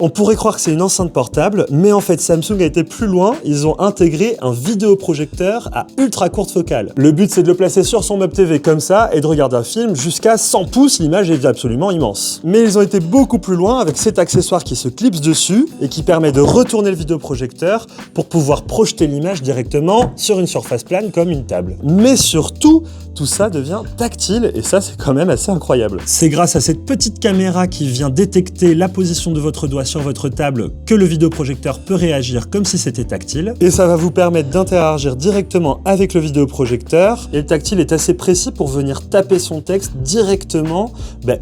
On pourrait croire que c'est une enceinte portable, mais en fait Samsung a été plus loin, ils ont intégré un vidéoprojecteur à ultra courte focale. Le but c'est de le placer sur son meuble TV comme ça et de regarder un film jusqu'à 100 pouces, l'image est absolument immense. Mais ils ont été beaucoup plus loin avec cet accessoire qui se clipse dessus et qui permet de retourner le vidéoprojecteur pour pouvoir projeter l'image directement sur une surface plane comme une table. Mais surtout, tout ça devient tactile et ça c'est quand même assez incroyable. C'est grâce à cette petite caméra qui vient détecter la position de votre doigt sur votre table que le vidéoprojecteur peut réagir comme si c'était tactile. Et ça va vous permettre d'interagir directement avec le vidéoprojecteur. Et le tactile est assez précis pour venir taper son texte directement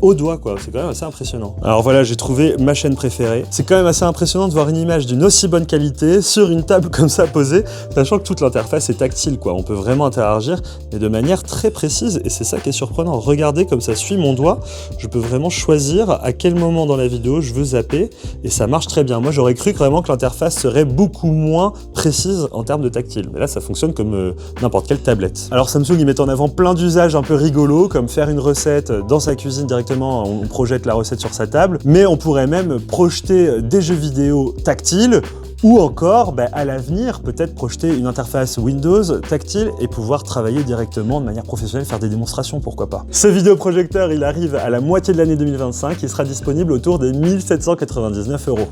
au doigt quoi. C'est quand même assez impressionnant. Alors voilà, j'ai trouvé ma chaîne préférée. C'est quand même assez impressionnant de voir une image d'une aussi bonne qualité sur une table comme ça posée, sachant que toute l'interface est tactile quoi. On peut vraiment interagir mais de manière très précise et c'est ça qui est surprenant. Regardez comme ça suit mon doigt. Je peux vraiment choisir à quel moment dans la vidéo je veux zapper. Et ça marche très bien. Moi, j'aurais cru vraiment que l'interface serait beaucoup moins précise en termes de tactile. Mais là, ça fonctionne comme n'importe quelle tablette. Alors Samsung, ils mettent en avant plein d'usages un peu rigolos, comme faire une recette dans sa cuisine directement, on projette la recette sur sa table. Mais on pourrait même projeter des jeux vidéo tactiles ou encore, à l'avenir, peut-être projeter une interface Windows tactile et pouvoir travailler directement de manière professionnelle, faire des démonstrations, pourquoi pas. Ce vidéoprojecteur, il arrive à la moitié de l'année 2025, il sera disponible autour des 1 799 €.